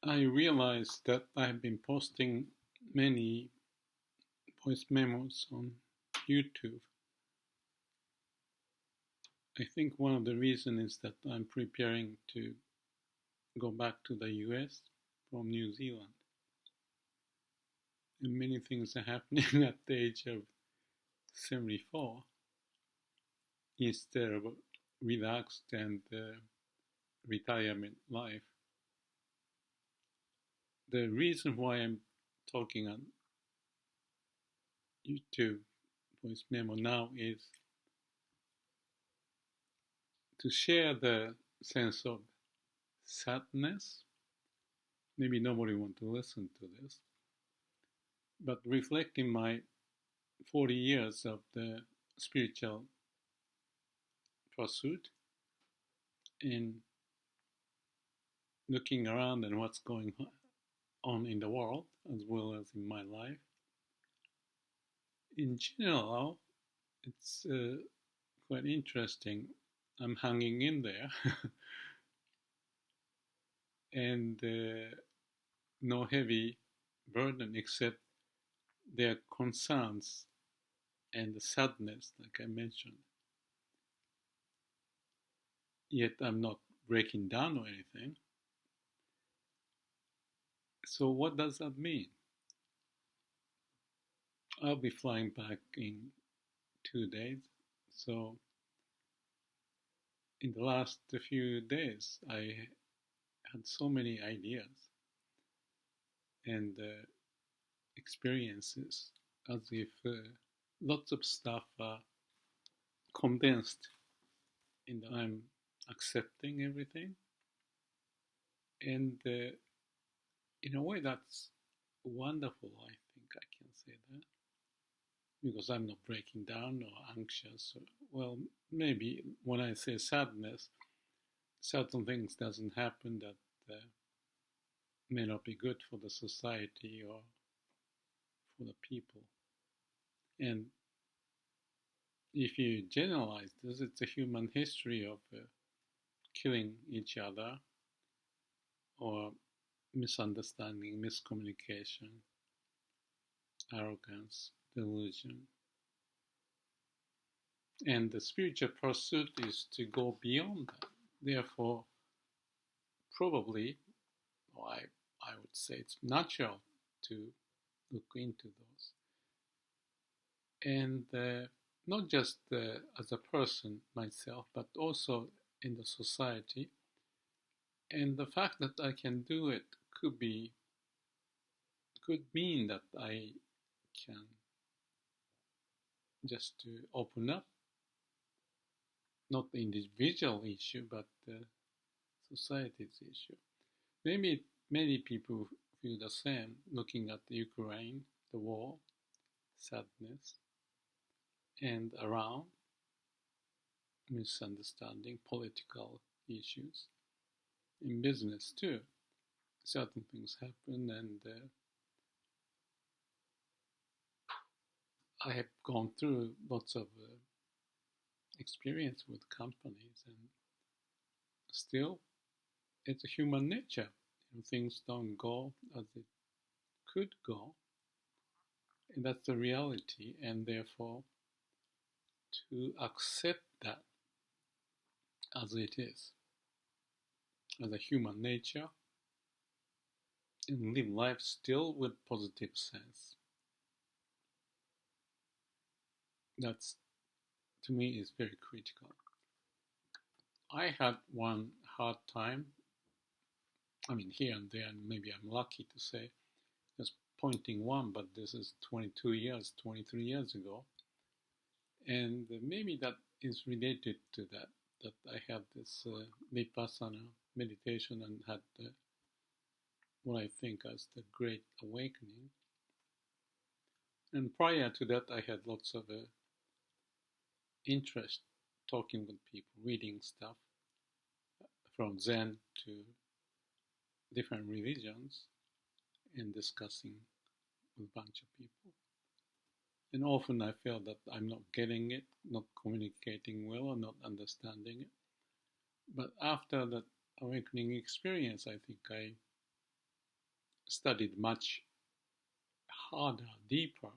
I realized that I have been posting many voice memos on YouTube. I think one of the reasons is that I'm preparing to go back to the US from New Zealand. And many things are happening at the age of 74 instead of relaxed and retirement life. The reason why I'm talking on YouTube voice memo now is to share the sense of sadness. Maybe nobody wants to listen to this, but reflecting my 40 years of the spiritual pursuit and looking around and what's going on in the world as well as in my life. In general, it's quite interesting. I'm hanging in there and no heavy burden except their concerns and the sadness, like I mentioned. Yet I'm not breaking down or anything. So, what does that mean? I'll be flying back in 2 days. So, in the last few days, I had so many ideas and experiences as if lots of stuff are condensed and I'm accepting everything. And in a way, that's wonderful, I think I can say that. Because I'm not breaking down or anxious. Well, maybe when I say sadness, certain things doesn't happen that may not be good for the society or for the people. And if you generalize this, it's a human history of killing each other or misunderstanding, miscommunication, arrogance, delusion. And the spiritual pursuit is to go beyond that. Therefore, probably, or I would say it's natural to look into those. And not just as a person, myself, but also in the society. And the fact that I can do it could mean that I can just to open up, not the individual issue, but the society's issue. Maybe many people feel the same looking at the Ukraine, the war, sadness, and around misunderstanding, political issues. In business too, certain things happen, and I have gone through lots of experience with companies, and still, it's a human nature. Things don't go as it could go, and that's the reality, and therefore, to accept that as it is, as a human nature, and live life still with positive sense. That's, to me, is very critical. I had one hard time, I mean, here and there, and maybe I'm lucky to say, just pointing one, but this is 22 years, 23 years ago. And maybe that is related to that I had this vipassana meditation and had what I think as the Great Awakening. And prior to that, I had lots of interest talking with people, reading stuff from Zen to different religions and discussing with a bunch of people. And often I felt that I'm not getting it, not communicating well, or not understanding it. But after that awakening experience, I think I studied much harder, deeper,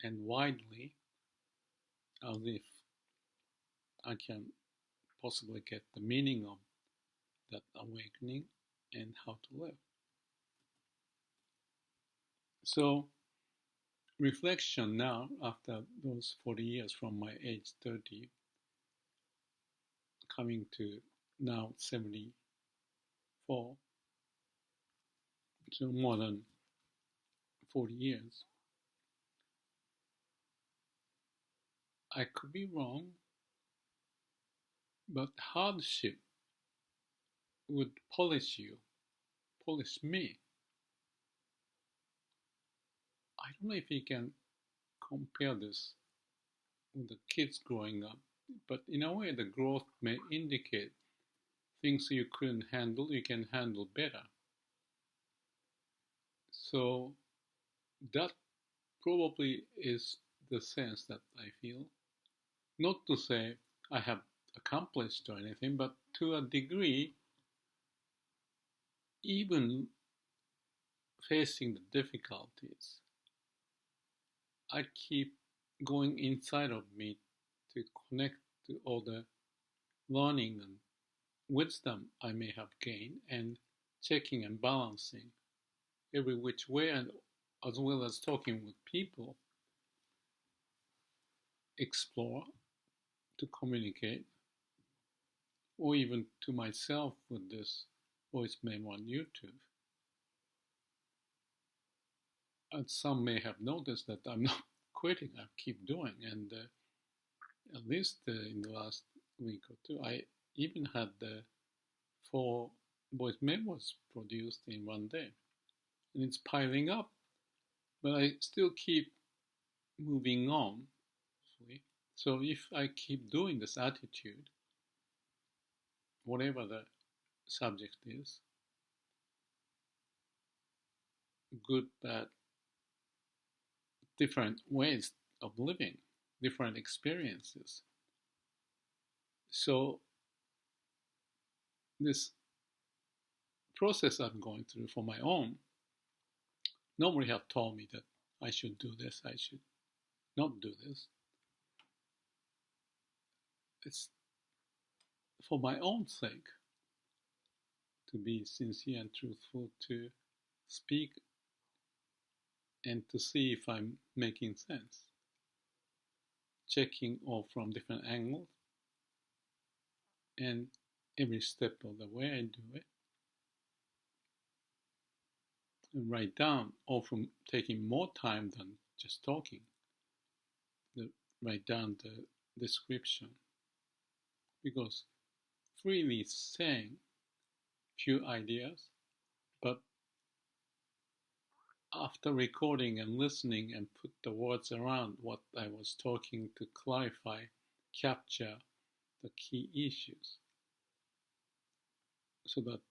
and widely, as if I can possibly get the meaning of that awakening and how to live. So, reflection now, after those 40 years from my age 30, coming to now 74, so more than 40 years, I could be wrong, but hardship would polish you, polish me. I don't know if you can compare this with the kids growing up, but in a way, the growth may indicate things you couldn't handle, you can handle better. So that probably is the sense that I feel. Not to say I have accomplished or anything, but to a degree, even facing the difficulties, I keep going inside of me to connect to all the learning and wisdom I may have gained and checking and balancing every which way, and as well as talking with people, explore to communicate, or even to myself with this voice memo on YouTube. And some may have noticed that I'm not quitting, I keep doing, and at least in the last week or two, I even had 4 voice memos produced in one day, and it's piling up. But I still keep moving on. So if I keep doing this attitude, whatever the subject is, good, bad, different ways of living, different experiences. So this process I'm going through for my own, nobody have told me that I should do this, I should not do this. It's for my own sake to be sincere and truthful, to speak and to see if I'm making sense, checking all from different angles, and every step of the way I do it, and write down, or from taking more time than just talking, write down the description, because freely saying few ideas, but after recording and listening and put the words around what I was talking to clarify, capture the key issues, so that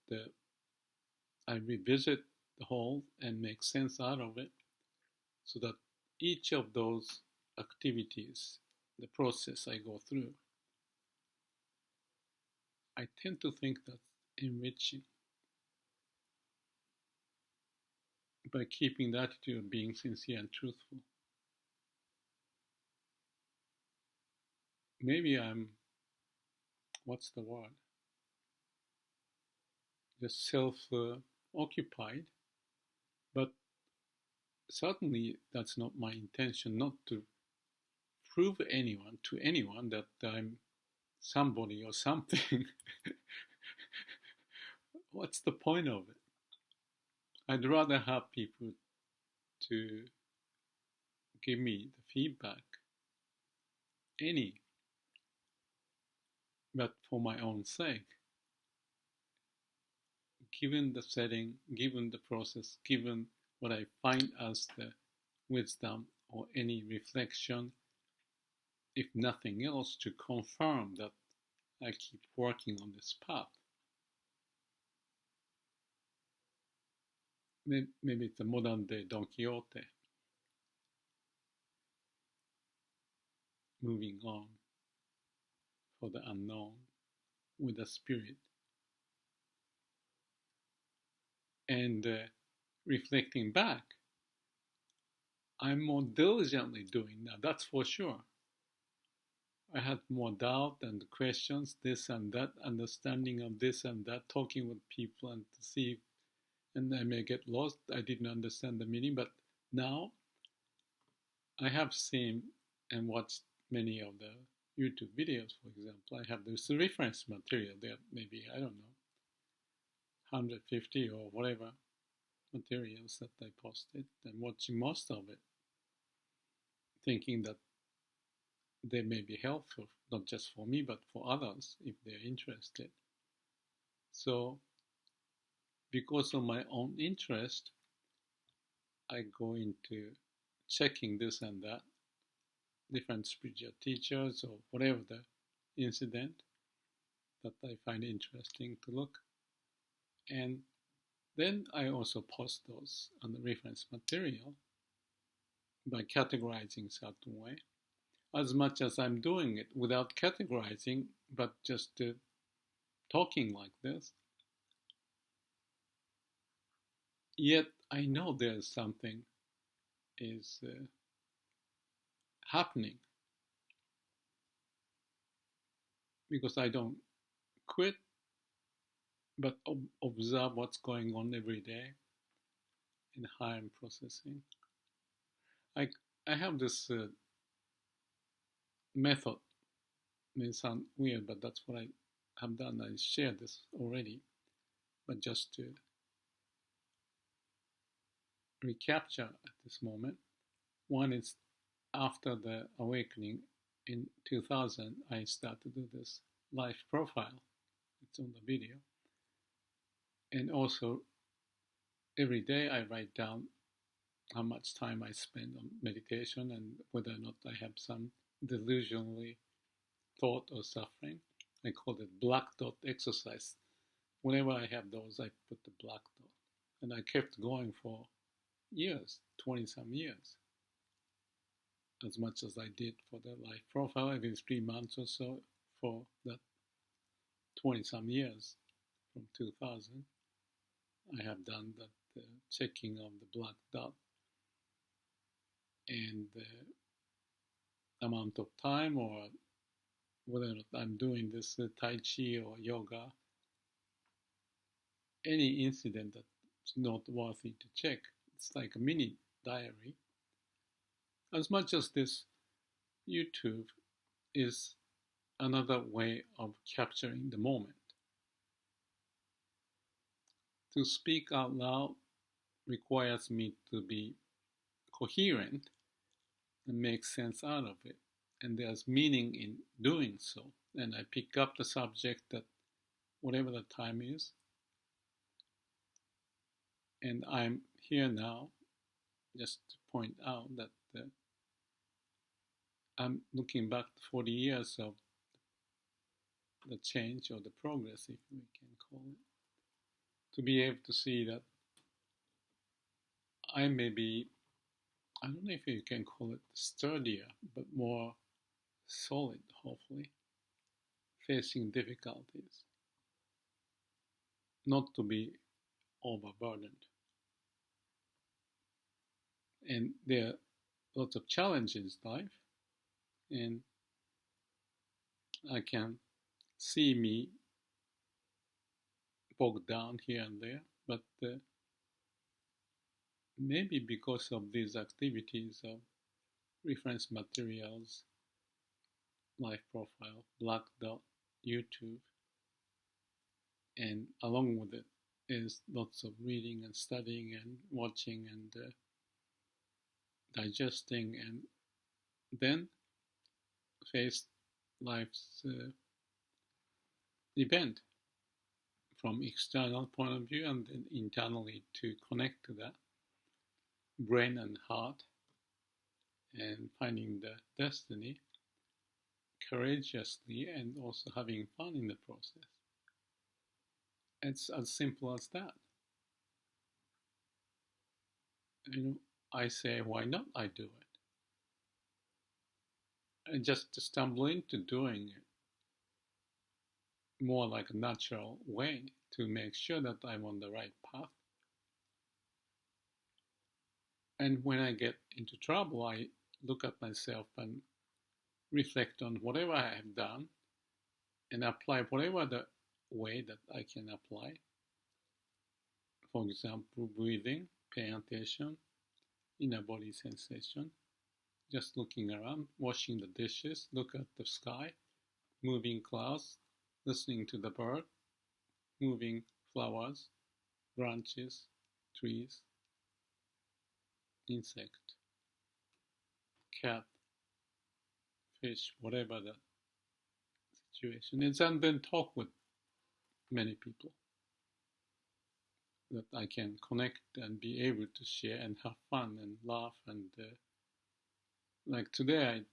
I revisit the whole and make sense out of it, so that each of those activities, the process I go through, I tend to think that's enriching by keeping the attitude of being sincere and truthful. Maybe I'm, what's the word? Just self-occupied, but certainly that's not my intention, not to prove to anyone that I'm somebody or something. What's the point of it? I'd rather have people to give me the feedback, any, but for my own sake. Given the setting, given the process, given what I find as the wisdom or any reflection, if nothing else, to confirm that I keep working on this path. Maybe it's a modern day Don Quixote, moving on for the unknown with the spirit. And reflecting back, I'm more diligently doing now, that's for sure. I had more doubt and questions, this and that, understanding of this and that, talking with people and to see, and I may get lost. I didn't understand the meaning, but now I have seen and watched many of the YouTube videos, for example. I have this reference material there, maybe, I don't know, 150 or whatever materials that I posted, and watching most of it, thinking that they may be helpful, not just for me, but for others if they're interested. So, because of my own interest, I go into checking this and that, different spiritual teachers or whatever the incident that I find interesting to look. And then I also post those on the reference material by categorizing certain way. As much as I'm doing it without categorizing, but just talking like this, yet I know there's something is happening because I don't quit, but observe what's going on every day in higher processing. I I have this method. It may sound weird, but that's what I have done. I shared this already, but just to recapture at this moment. One is after the awakening in 2000, I started to do this life profile. It's on the video. And also, every day I write down how much time I spend on meditation and whether or not I have some delusionally thought or suffering. I call it black dot exercise. Whenever I have those, I put the black dot. And I kept going for years, 20 some years, as much as I did for the life profile, every 3 months or so for that 20 some years from 2000. I have done that checking of the black dot and the amount of time or whether or not I'm doing this Tai Chi or yoga, any incident that's not worthy to check. It's like a mini diary. As much as this YouTube is another way of capturing the moment. To speak out loud requires me to be coherent and make sense out of it. And there's meaning in doing so. And I pick up the subject that whatever the time is. And I'm here now just to point out that I'm looking back 40 years of the change or the progress, if we can call it, to be able to see that I may be, I don't know if you can call it sturdier, but more solid, hopefully, facing difficulties, not to be overburdened. And there are lots of challenges in life, and I can see me bogged down here and there, but maybe because of these activities of reference materials, life profile, black dot, YouTube, and along with it is lots of reading and studying and watching and digesting, and then face life's event from external point of view and then internally to connect to that brain and heart and finding the destiny courageously and also having fun in the process. It's as simple as that. You know, I say, why not I do it? And just stumble into doing it more like a natural way to make sure that I'm on the right path. And when I get into trouble, I look at myself and reflect on whatever I have done and apply whatever the way that I can apply. For example, breathing, paying attention, inner body sensation, just looking around, washing the dishes, look at the sky, moving clouds, listening to the bird, moving flowers, branches, trees, insect, cat, fish, whatever the situation is, and then talk with many people that I can connect and be able to share and have fun and laugh. And like today,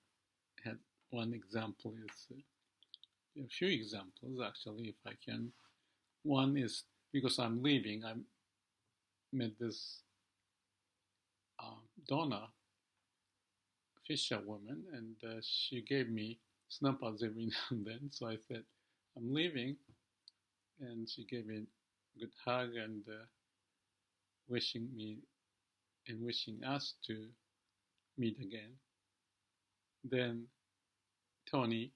I had one example is a few examples actually, if I can. One is because I'm leaving, I met this Donna fisherwoman, and she gave me snappers every now and then. So I said, I'm leaving, and she gave me a good hug and wishing me and wishing us to meet again. Then Tony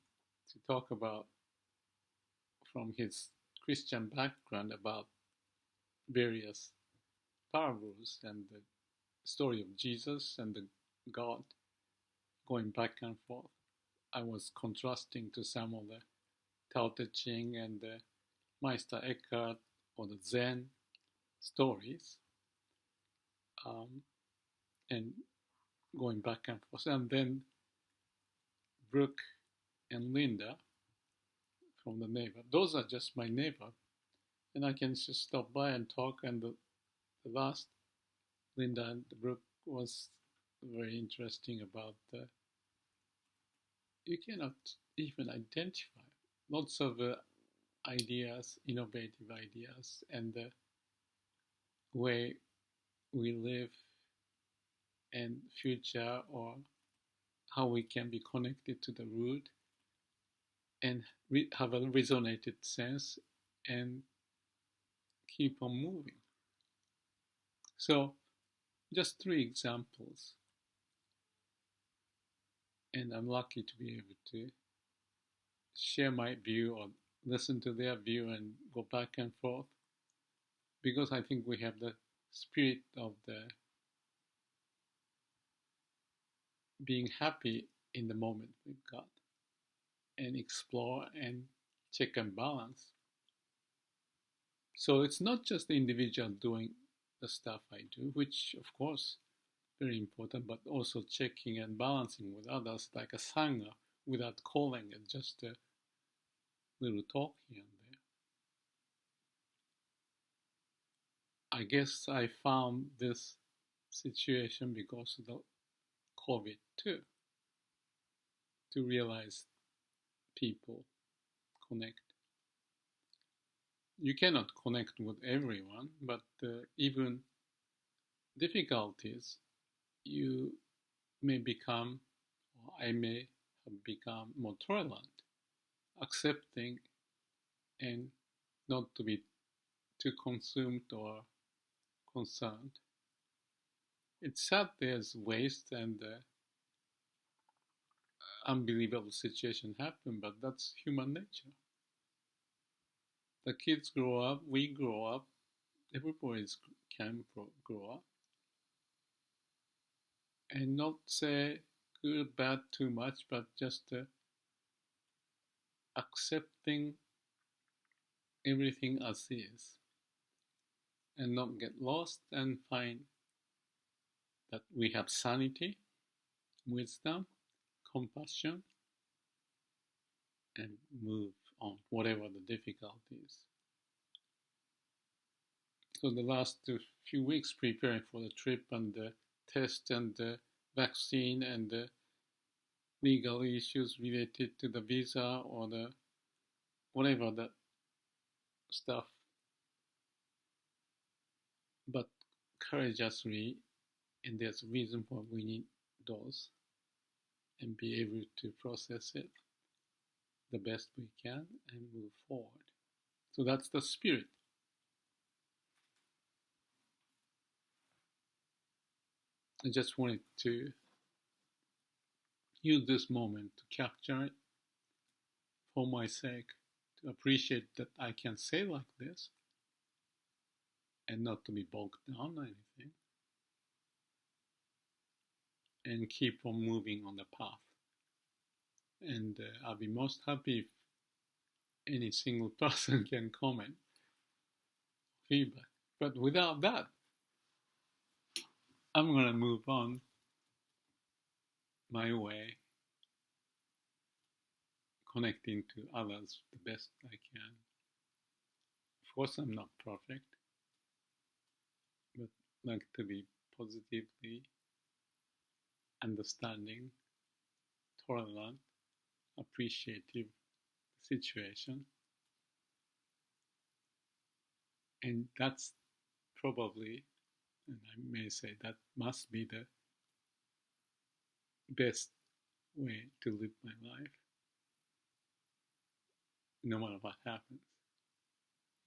to talk about from his Christian background about various parables and the story of Jesus and the God going back and forth. I was contrasting to some of the Tao Te Ching and the Meister Eckhart or the Zen stories, and going back and forth. And then Brooke and Linda from the neighbor. Those are just my neighbor. And I can just stop by and talk. And the last, Linda and Brooke, was very interesting about you cannot even identify lots of ideas, innovative ideas, and the way we live and future, or how we can be connected to the root and have a resonated sense and keep on moving. So just 3 examples, and I'm lucky to be able to share my view or listen to their view and go back and forth, because I think we have the spirit of the being happy in the moment with God and explore and check and balance. So it's not just the individual doing the stuff I do, which of course very important, but also checking and balancing with others like a sangha without calling it, just a little talk here and there. I guess I found this situation because of the COVID too, to realize people connect. You cannot connect with everyone, but even difficulties, you may become, or I may have become more tolerant, accepting, and not to be too consumed or concerned. It's sad there's waste and unbelievable situation happen, but that's human nature. The kids grow up, we grow up, everybody can grow up, and not say good or bad too much, but just accepting everything as is, and not get lost and find that we have sanity, wisdom, compassion, and move on, whatever the difficulties. So the last few weeks preparing for the trip and the test and the vaccine and the legal issues related to the visa or the whatever the stuff, but courageously, and there's a reason why we need those, and be able to process it the best we can and move forward. So that's the spirit. I just wanted to use this moment to capture it for my sake, to appreciate that I can say like this and not to be bogged down or anything, and keep on moving on the path. And I'll be most happy if any single person can comment feedback. But without that, I'm gonna move on my way, connecting to others the best I can. Of course, I'm not perfect, but like to be positively understanding, tolerant, appreciative situation. And that's probably, and I may say that must be the best way to live my life, no matter what happens.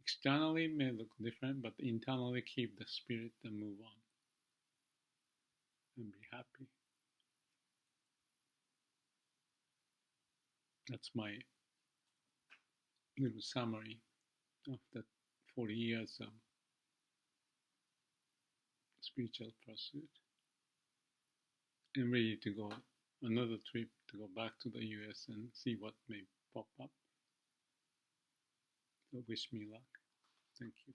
Externally may look different, but internally keep the spirit and move on and be happy. That's my little summary of that 40 years of spiritual pursuit. I'm ready to go another trip to go back to the US and see what may pop up. So wish me luck. Thank you.